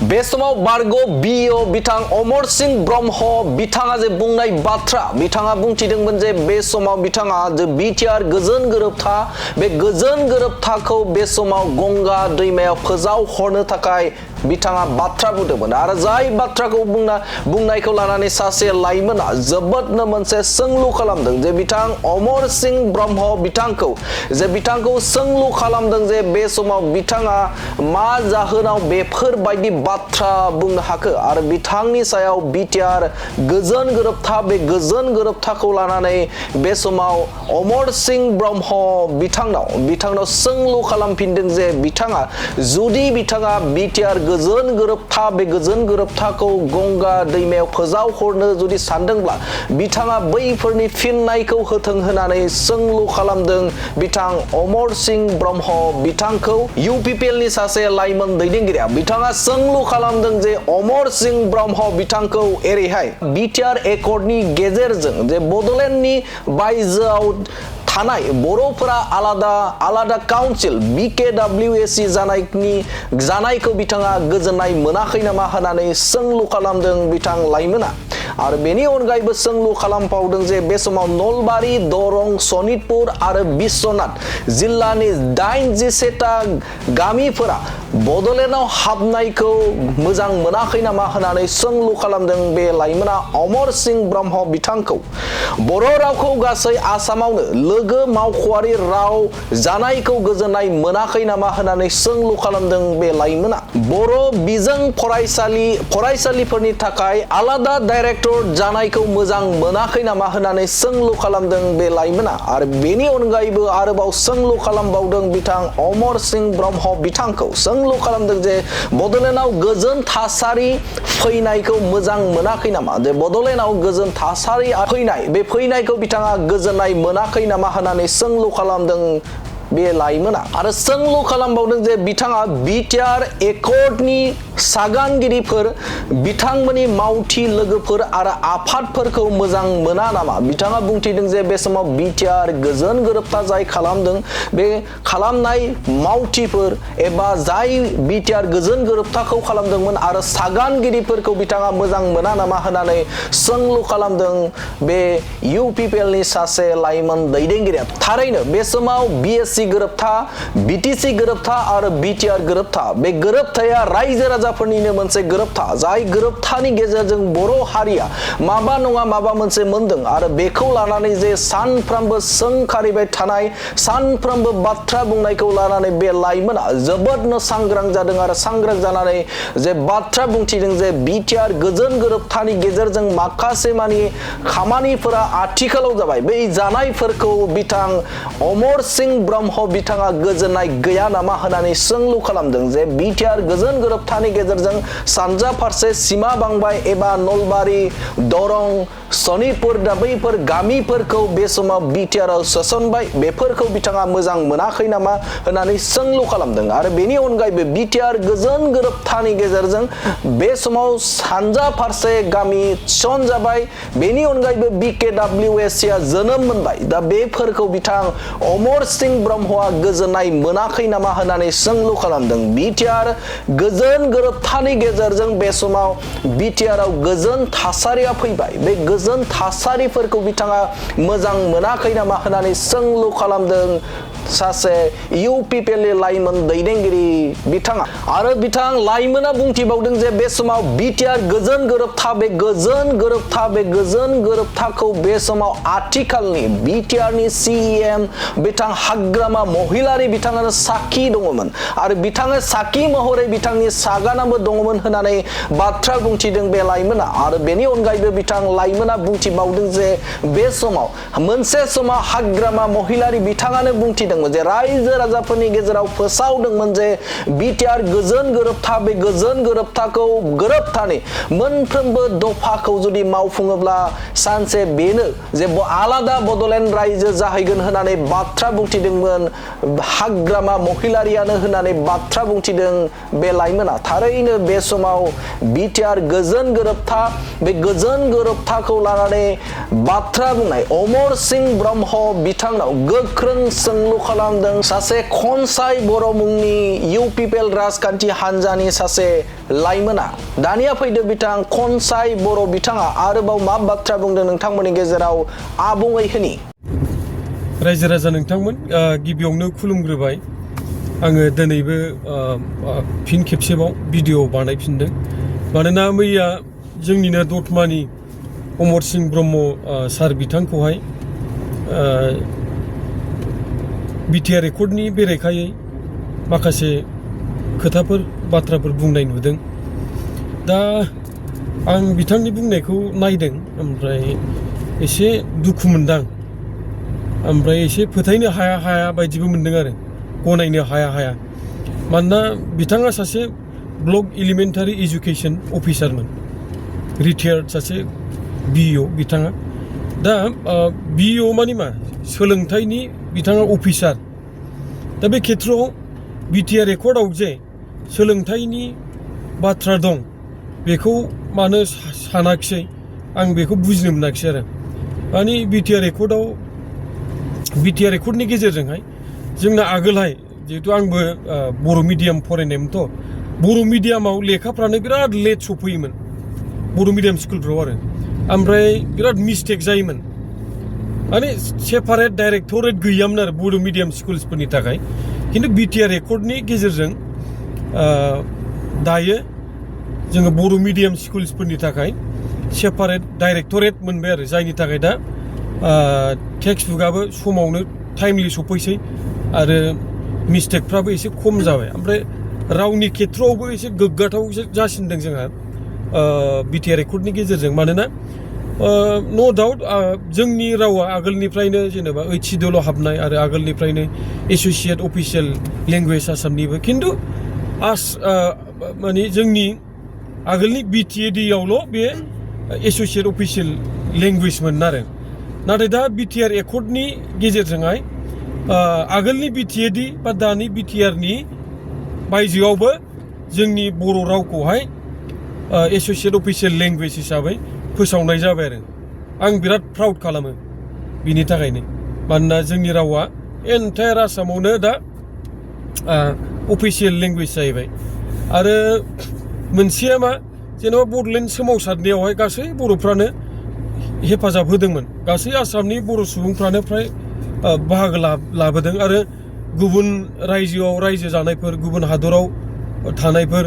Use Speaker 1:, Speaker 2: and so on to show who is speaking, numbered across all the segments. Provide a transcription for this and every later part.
Speaker 1: बे समाव बारग' बिओ बिथां अमर सिंह ब्रह्म बिथाङा जे बुंनाय बाथ्रा बिथाङा बुंथिदोंमोन जे बे समाव बिथाङा जे बिटिआर गोजोन गोरोबथा बे गोजोन गोरोबथाखौ बे समाव गंगा दैमायाव फोजाव हरनो थाखाय बिथाङा बाथ्रा बुंदोंमोन आरो जाय बाथ्राखौ बुंनायखौ लानानै सासे लाइमोना जोबोदनो मोनसे सोंलु खालामदों जे बिथां अमर सिंह ब्रह्म बिथांखौ सोंलु खालामदों जे बे समाव बिथाङा मा जाहोनाव बेफोरबायदि बाथ्रा बुंनो हाखो आरो बिथांनि सायाव बिटिआर गोजोन गोरोबथा बे गोजोन गोरोबथाखौ लानानै बे समाव अमर सिंह ब्रह्म बिथांनाव सोंलु खालामफिनदों जे बिथाङा जुदि बिथाङा बिटिआर गोजोन गोरोबथा बे गोजोन गोरोबथाखौ गंगा दैमायाव फोजाव हरनो जुदि सानदोंब्ला बिथाङा बैफोरनि फिननायखौ होथों होननानै सोंलु खालामदों बिथां अमर सिंह ब्रह्म बिथांखौ इउपिपिएलनि सासे लाइमोन दैदेनगिरिया बिथाङा सोंलु खालामदों जे अमर सिंह ब्रह्म बिथांखौ एरैहाय बिटिआर एकर्डनि गेजेरजों जे बड'लेण्डनि बायजोआव थानाय बर'फोरा आलादा काउन्सिल BKWSC जानायखौ बिथाङा गोजोननाय मोनाखै नामा होननानै सोंलु खालामदों बिथां लाइमोना आरो बेनि अनगायैबो सोंलु खालामबावदों जे बे समाव नलबारि दरं सनितपुर आरो बिश्वनाथ जिल्लानि 87टा गामिफोरा बड'लेण्डआव हाबनायखौ मोजां मोनाखै नामा होननानै सोंलु खालामदों बे लाइमोना अमर सिंह ब्रह्म बिथांखौ बर' रावखौ गासै आसामावनो लोगो मावख'आरि राव जानायखौ गोजोननाय मोनाखै नामा होननानै सोंलु खालामदों बे लाइमोना बर' बिजों फरायसालिफोरनि थाखाय आलादा डाइरेक्टर जानायखौ मोजां मोनाखै नामा होननानै सोंलु खालामदों बे लाइमोना आरो बेनि अनगायैबो आरोबाव सोंलु खालामबावदों बिथां अमर सिंह ब्रह्म बिथांखौ सोंलु खालामदों जे बड'लेण्डआव गोजोन थासारि फैनायखौ मोजां मोनाखै नामा जे बड'लेण्डआव गोजोन थासारि फैनाय बे फैनायखौ बिथाङा गोजोननाय मोनाखै नामा होननानै सोंलु खालामदों बे लाइमोना आरो सोंलु खालामबावदों जे बिथाङा बिटिआर एकर्डनि सागानगिरिफोर बिथांमोननि मावथि लोगोफोर आरो आफादफोरखौ मोजां मोना नामा बिथाङा बुंथिदों जे बे समाव बिटिआर गोजोन गोरोबथा जाय खालामदों बे खालामनाय मावथिफोर एबा जाय बिटिआर गोजोन गोरोबथाखौ खालामदोंमोन आरो सागानगिरिफोरखौ बिथाङा मोजां मोना नामा होननानै सोंलु खालामदों बे इउपिपिएलनि सासे लाइमोन दैदेनगिरिया थारैनो बे समाव बिएससि गोरोबथा बिटिसि गोरोबथा आरो बिटिआर गोरोबथा बे गोरोबथाया रायजो राजाफोरनिनो मोनसे गोरोबथा जाय गोरोबथानि गेजेरजों बर' हारिया माबा नङा माबा मोनसे मोनदों आरो बेखौ लानानै जे सानफ्रोमबो सोंखारिबाय थानाय सानफ्रोमबो बाथ्रा बुंनायखौ लानानै बे लाइमोना जोबोदनो सांग्रां जादों आरो सांग्रां जानानै जे बाथ्रा बुंथिदों जे बिटिआर गोजोन गोरोबथानि गेजेरजों माखासे मानि खामानिफोरा आथिखालाव जाबाय बै जानायफोरखौ बिथां अमर सिंह ब्रह्म बिथाङा गोजोननाय गैया नामा होननानै सोंलु खालामदों जे बिटिआर गोजोन गोरोबथानि गेजेरजों सानजा फारसे सिमा बांबाय एबा नलबारि दरं सनितपुर दा बैफोर गामिफोरखौ बे समाव बिटिआरआव सोसनबाय बेफोरखौ बिथाङा मोजां मोनाखै नामा होननानै सोंलु खालामदों आरो बेनि अनगायैबो बिटिआर गोजोन गोरोबथानि गेजेरजों बे समाव सानजा फारसे गामि थिसनजाबाय बेनि अनगायैबो BKWSCआ जोनोम मोनबाय दा बेफोरखौ बिथां अमर सिंह ब्रह्मआ गोजोननाय मोनाखै नामा होननानै सोंलु खालामदों बिटिआर गोजोन गोरोबथानि गेजेरजों बे समाव बिटिआरआव गोजोन थासारिया फैबाय बे गोजोन थासारिफोरखौ बिथाङा मोजां मोनाखै नामा होननानै सोंलु खालामदों सासे इउपिपिएलनि लाइमोन दैदेनगिरि बिथाङा आरो बिथां लाइमोना बुंथिबावदों जे बे समाव बिटिआर गोजोन गोरोबथा बे गोजोन गोरोबथाखौ बे समाव आथिखालनि बिटिआरनि CEM बिथां हाग्रामा महिलारि बिथाङानो साखि दङमोन आरो बिथाङा साखि महरै बिथांनि सागानाबो दङमोन होननानै बाथ्रा बुंथिदों बे लाइमोना आरो बेनि अनगायैबो बिथां लाइमोना बुंथिबावदों जे बे समाव मोनसे समाव हाग्रामा महिलारि बिथाङानो बुंथिदों जे रायजो राजाफोरनि गेजेराव फोसावदोंमोन जे बिटिआर गोजोन गोरोबथा बे गोजोन गोरोबथाखौ गोरोबथानि मोनफ्रोमबो दफाखौ जुदि मावफुङोब्ला सानसे बेनो जे आलादा बड'लेण्ड रायजो जाहैगोन होननानै बाथ्रा बुंथिदोंमोन बुंथिदोंमोन हाग्रामा महिलारियानो होननानै बाथ्रा बुंथिदों बे लाइमोना थारैनो बे समाव बिटिआर गोजोन गोरोबथा बे गोजोन गोरोबथाखौ लानानै बाथ्रा बुंनाय अमर सिंह ब्रह्म बिथांनाव गोख्रों सोंलु खालामदों सासे खनसाय बर' मुंनि इउपिपिएल राजखान्थि हान्जानि सासे लाइमोना दानिया फैदो बिथां खनसाय बर' बिथाङा आरोबाव मा बाथ्रा बुंदों नोंथांमोननि गेजेराव आबुङै होनि
Speaker 2: रायजो राजा नोंथांमोन गिबियावनो खुलुमग्रोबाय आङो दिनैबो फिन खेबसेबाव भिडिअ बानायफिनदों मानोना मैया जोंनिनो दतमानि अमर सिंह ब्रह्म सार बिथांखौहाय बिटिआर रेकर्डनि बेरेखायै माखासे खोथाफोर बाथ्राफोर बुंनाय नुदों दा आं बिथांनि बुंनायखौ नायदों ओमफ्राय एसे दुखु मोनदां ओमफ्राय एसे फोथायनो हाया बायदिबो मोनदों आरो गनायनो हाया मानोना बिथाङा सासे ब्लक एलिमेन्टारि एजुकेशन अफिसारमोन रिटायार्ड सासे बिइअ बिथाङा दा बिइअ मानि मा सोलोंथाइनि बिथाङा अफिसार दा बे खेथ्रआव बिटिआर रेकर्डआव जे सोलोंथाइनि बाथ्रा दं बेखौ मानो सानाखिसै आं बेखौ बुजिनो मोनाखिसै आरो माने बिटिआर रेकर्डनि गेजेरजोंहाय जोंना आगोलहाय जिहेतु आंबो बर' मिडियाम फरायनायमोनथ' बर' मिडियामाव लेखाफ्रानो बिराद लेट सफैयोमोन बर' मिडियाम स्कुलफ्राव आरो ओमफ्राय बिराद मिस्टेक जायोमोन माने सेपारेट डाइरेक्टरेट गैयामोन आरो बर' मिडियाम स्कुल्सफोरनि थाखाय खिन्थु बिटिआर रेकर्डनि गेजेरजों दायो जोङो बर' मिडियाम स्कुल्सफोरनि थाखाय सेपारेट डाइरेक्टरेट मोनबाय आरो जायनि थाखाय दा टेक्स्ट बुकआबो समावनो टाइमलि सफैसै आरो मिस्टेकफ्राबो एसे खम जाबाय ओमफ्राय रावनि खेथ्रआवबो एसे गोग्गाथाव जासिनदों जोंहा बिटिआर रेकर्डनि गेजेरजों मानोना नो डाउट जोंनि रावा आगोलनिफ्रायनो जेनेबा ओइट सिडिउलाव हाबनाय आरो आगोलनिफ्रायनो एस'सियेट अफिसियेल लेंगुवेज आसामनिबो खिन्थु माने जोंनि आगोलनि बिटिएडिआवल' बे एस'सियेट अफिसियेल लेंगुवेजमोन आरो नाथाय दा बिटिआर रेकर्डनि गेजेरजोंहाय आगोलनि बिटिएडि बा दानि बिटिआरनि बायजोआवबो जोंनि बर' रावखौहाय एस'सियेट अफिसियेल लेंगुवेज हिसाबै फोसावनाय जाबाय आरो आं बिराद प्राउड खालामो बिनि थाखायनो मानोना जोंनि रावा एन्टायार आसामावनो दा अफिसियेल लेंगुवेज जाहैबाय आरो मोनसेया मा जेनेबा बड'लेण्ड सोमावसारनायावहाय गासै बर'फ्रानो हेफाजाब होदोंमोन गासै आसामनि बर' सुबुंफ्रानो फ्राय बाहागो लाबोदों आरो गुबुन रायजोआव रायजो जानायफोर गुबुन हादराव थानायफोर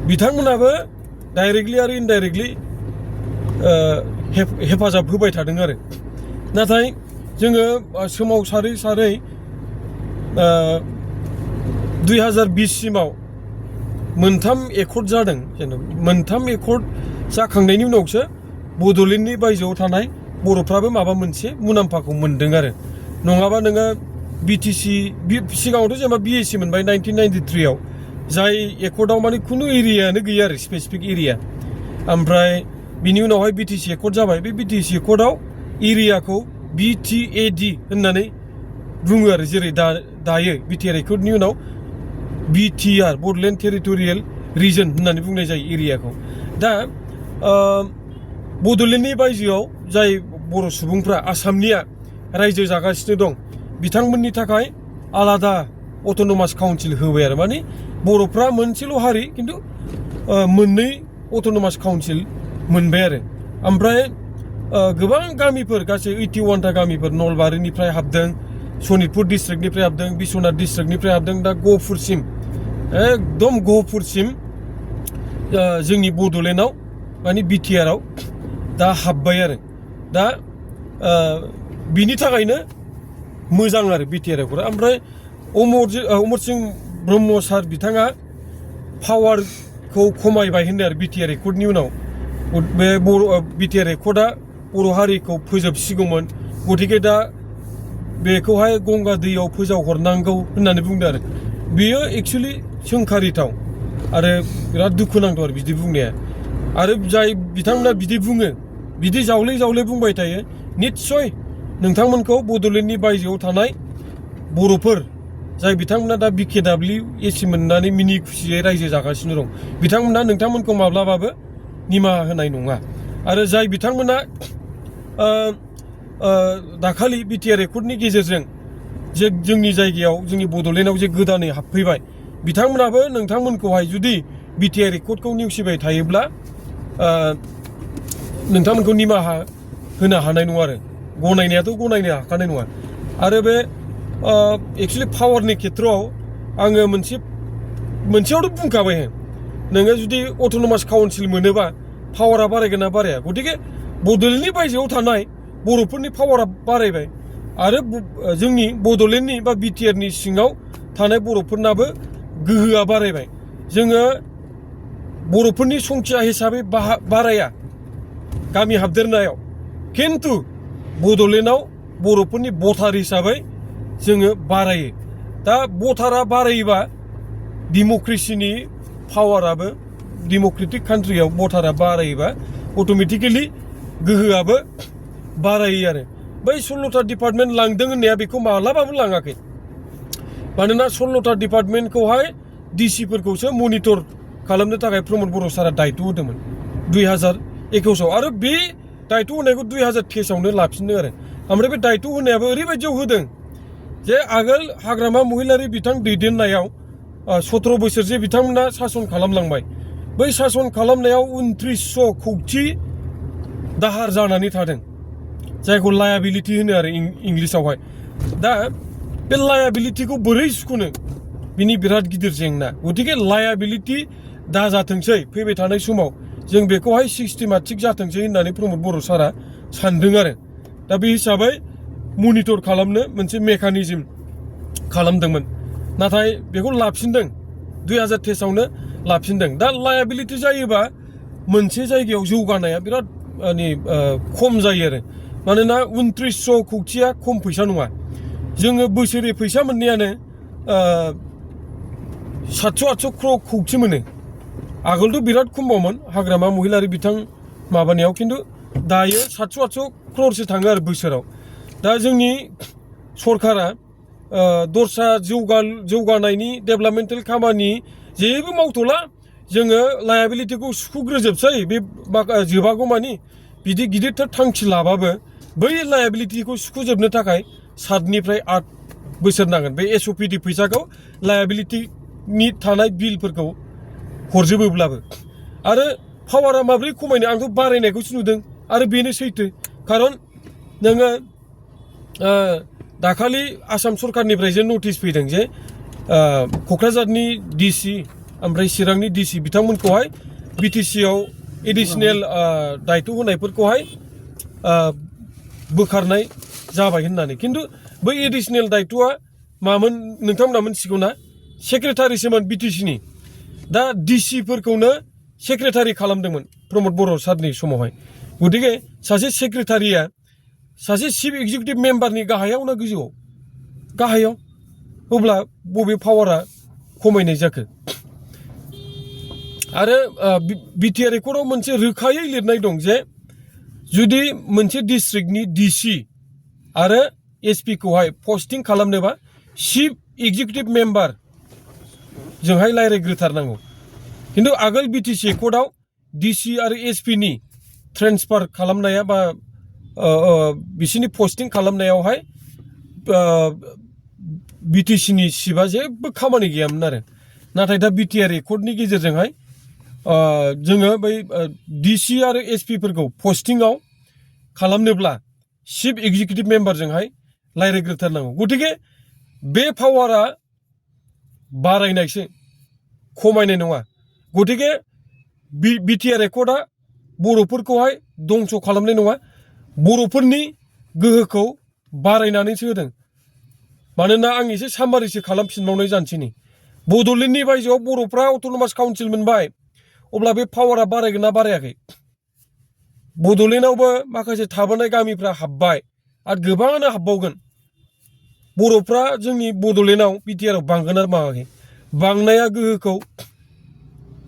Speaker 2: बिथांमोनाबो डाइरेक्टलि आरो इनडाइरेक्टलि हेफाजाब होबाय थादों आरो नाथाय जोङो सोमावसारै 2020 सिमाव मोनथाम एकर्ड जादों जेनेबा मोनथाम एकर्ड जाखांनायनि उनावसो बड'लेण्डनि बायजोआव थानाय बर'फ्राबो माबा मोनसे मुलाम्फाखौ मोनदों आरो नङाबा नोङो बिटिसि सिगाङावथ' जेनेबा बिएसि मोनबाय 1993 आव जाय एकर्डआव माने खुनु एरियायानो गैया आरो स्पेसिफिक एरिया ओमफ्राय बिनि उनावहाय बिटिसि एकर्ड जाबाय बे बिटिसि एकर्डआव एरियाखौ बिटिएडि होननानै बुङो आरो जेरै दायो बिटिआर एकर्डनि उनाव बिटिआर बड'लेण्ड टेरिटरियेल रिजन होननानै बुंनाय जायो एरियाखौ दा बड'लेण्डनि बायजोआव जाय बर' सुबुंफ्रा आसामनिया रायजो जागासिनो दं बिथांमोननि थाखाय आलादा अट'नमास काउन्सिल होबाय आरो माने बर'फ्रा मोनसेल' हारि खिन्थु मोननै अट'नमास काउन्सिल मोनबाय आरो ओमफ्राय गोबां गामिफोर गासै 81टा गामिफोर नलबारिनिफ्राय हाबदों सनितपुर डिस्ट्रिक्टनिफ्राय हाबदों बिश्वनाथ डिस्ट्रिक्टनिफ्राय हाबदों दा गहपुरसिम एकदम गहपुरसिम जोंनि बड'लेण्डआव माने बिटिआरआव दा हाबबाय आरो दा बिनि थाखायनो मोजां आरो बिटिआर रेकर्डआ ओमफ्राय अमर सिंह ब्रह्म सार बिथाङा पावारखौ खमायबाय होनदों आरो बिटिआर रेकर्डनि उनाव बे बिटिआर रेकर्डआ बर' हारिखौ फोजोबसिगौमोन गतिके दा बेखौहाय गंगा दैयाव फोजावहरनांगौ होननानै बुंदों आरो बेयो एक्सुवेलि सोंखारिथाव आरो बिराद दुखुनांथाव आरो बिदि बुंनाया आरो जाय बिथांमोना बिदि बुङो बिदि जावले बुंबाय थायो निस्सय नोंथांमोनखौ बड'लेण्डनि बायजोआव थानाय बर'फोर जाय बिथांमोना दा BKWSC मोननानै मिनि खुसियै रायजो जागासिनो दं बिथांमोना नोंथांमोनखौ माब्लाबाबो निमाहा होनाय नङा आरो जाय बिथांमोना दाखालि बिटिआर एकर्डनि गेजेरजों जे जोंनि जायगायाव जोंनि बड'लेण्डआव जे गोदानै हाबफैबाय बिथांमोनाबो नोंथांमोनखौहाय जुदि बिटिआर एकर्डखौ नेवसिबाय थायोब्ला नोंथांमोनखौ निमाहा होनो हानाय नङा आरो गनायनायाथ' गनायनो हाखानाय नङा आरो बे एक्चुअलि पावारनि खेथ्रआव आङो मोनसेयावथ' बुंखाबाय नोङो जुदि अट'नमास काउन्सिल मोनोबा पावारा बारायगोन ना बाराया गतिके बड'लेण्डनि बायजोआव थानाय बर'फोरनि पावारा बारायबाय आरो जोंनि बड'लेण्डनि बा बिटिआरनि सिङाव थानाय बर'फोरनाबो गोहोआ बारायबाय जोङो बर'फोरनि संख्या हिसाबै बाराया गामि हाबदेरनायाव खिन्थु बड'लेण्डआव बर'फोरनि भटार हिसाबै जोङो बारायो दा भटारा बारायोबा डेम'क्रेसिनि पावाराबो डेम'क्रेटिक कान्ट्रियाव भटारा बारायोबा अट'मेटिकेलि गोहोआबो बारायो आरो बै 16टा डिपार्टमेन्ट लांदों होननाया बेखौ माब्लाबाबो लाङाखै मानोना 16टा डिपार्टमेन्टखौहाय डिसिफोरखौसो मनिटर खालामनो थाखाय प्रमद बर' सारा दायथ' होदोंमोन 2021 आरो बे दायथ' होनायखौ 2023आवनो लाफिनदों आरो ओमफ्राय बे दायथ' होनायाबो ओरैबायदियाव होदों जे आगोल हाग्रामा महिलारि बिथां दैदेननायाव 17 बोसोर जे बिथांमोना सासन खालामलांबाय बै सासन खालामनायाव 2900 कौटि दाहार जानानै थादों जायखौ लायाबिलिटि होनो आरो इंलिसावहाय दा बे लायाबिलिटिखौ बोरै सुख'नो बिनि बिराद गिदिर जेंना गतिके लायाबिलिटि दाजाथोंसै फैबाय थानाय समाव जों बेखौहाय सिस्टेमेटिक जाथोंसै होननानै प्रमद बर' सारा सानदों आरो दा बे हिसाबै मनिटर खालामनो मोनसे मेकानिजम खालामदोंमोन नाथाय बेखौ लाफिनदों 2023आवनो लाफिनदों दा लायाबिलिटि जायोबा मोनसे जायगायाव जौगानाया बिराद खम जायो आरो मानोना 2900 कौटिया खम फैसा नङा जोङो बोसोरै फैसा मोननायानो 700-800 कौटि मोनो आगोलथ' बिराद खमबावमोन हाग्रामा महिलारि बिथां माबानायाव खिन्थु दायो 700-800 क्र'रसो थाङो आरो बोसोराव दा जोंनि सरकारा दस्रा जौगानायनि डेभेलपमेन्टेल खामानि जेबो मावथ'ला जोङो लायाबिलिटिखौ सुख'ग्रोजोबसै बे जोबागौ मानि बिदि गिदिरथार थांखि लाबाबो बै लायाबिलिटिखौ सुख'जोबनो थाखाय 7 निफ्राय 8 बोसोर नांगोन बे एसअपिडि फैसाखौ लायाबिलिटिनि थानाय बिलफोरखौ हरजोबोब्लाबो आरो पावारा माब्रै खमायनो आंथ' बारायनायखौसो नुदों आरो बेनो सैथो खारन नोङो दाखालि आसाम सरकारनिफ्राय जे नटिस फैदों जे क'क्राझारनि डिसि ओमफ्राय चिरांनि डिसि बिथांमोनखौहाय बिटिसिआव एडिशनेल दायथ' होनायफोरखौहाय बोखारनाय जाबाय होननानै खिन्थु बै एडिशनेल दायथ'आ मामोन नोंथांमोना मिथिगौ ना सेक्रेटारिसोमोन बिटिसिनि दा डिसिफोरखौनो सेक्रेटारि खालामदोंमोन प्रमद बर' सारनि समावहाय गतिके सासे सेक्रेटारिया सासे चिफ एक्जिकिउटिभ मेम्बारनि गाहायाव ना गोजौआव गाहायाव अब्ला बबे पावारा खमायनाय जाखो आरो बिटिआर एकर्डआव मोनसे रोखायै लिरनाय दं जे जुदि मोनसे डिस्ट्रिक्टनि डिसि आरो एसपि खौहाय पस्टिं खालामनोबा चिफ एक्जिकिउटिभ मेम्बार जोंहाय रायज्लायग्रोथारनांगौ खिन्थु आगोल बिटिसि एकर्डआव डिसि आरो एसपि नि ट्रेन्सफार खालामनाया बा बिसिनि पस्टिं खालामनायावहाय बिटिसिनि चिफआ जेबो खामानि गैयामोन आरो नाथाय दा बिटिआर एकर्डनि गेजेरजोंहाय जोङो बै डिसि आरो एसपिफोरखौ पस्टिंआव खालामनोब्ला चिफ एक्जिकिउटिभ मेम्बारजोंहाय रायज्लायग्रोथारनांगौ गतिके बे पावारा बारायनायसो खमायनाय नङा गतिके बिटिआर एकर्डआ बर'फोरखौहाय दंस' खालामनाय नङा बर'फोरनि गोहोखौ बारायनानैसो होदों मानोना आं एसे सामारिसो खालामफिनबावनाय जानोसै नै बड'लेण्डनि बायजोआव बर'फ्रा अट'नमास काउन्सिल मोनबाय अब्ला बे पावारा बारायगोन ना बारायाखै बड'लेण्डआवबो माखासे थाबोनाय गामिफ्रा हाबबाय आरो गोबाङानो हाबबावगोन बर'फ्रा जोंनि बड'लेण्डआव बिटिआरआव बांगोन आरो बाङाखै बांनाया गोहोखौ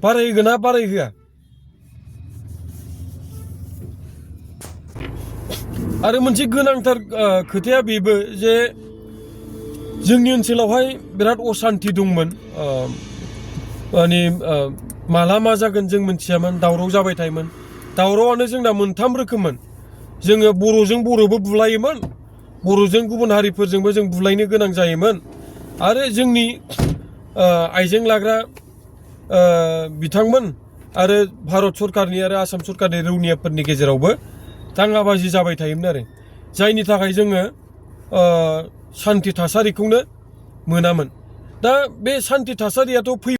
Speaker 2: बारायहोगोन ना बारायहोआ आरो मोनसे गोनांथार खोथाया बेबो जे जोंनि ओनसोलावहाय बिराद असान्ति दंमोन माने माला मा जागोन जों मिथियामोन दावराव जाबाय थायोमोन दावरावआनो जोंना मोनथाम रोखोममोन जोङो बर'जों बर'बो बुलायोमोन बर'जों गुबुन हारिफोरजोंबो जों बुलायनो गोनां जायोमोन आरो जोंनि आइजें लाग्रा बिथांमोन आरो भारत सरकारनि आरो आसाम सरकारनि रौनियाफोरनि गेजेरावबो दाङाबाजि जाबाय थायोमोन आरो जायनि थाखाय जोङो सान्थि थासारिखौनो मोनामोन दा बे सान्थि थासारियाथ' फैबाय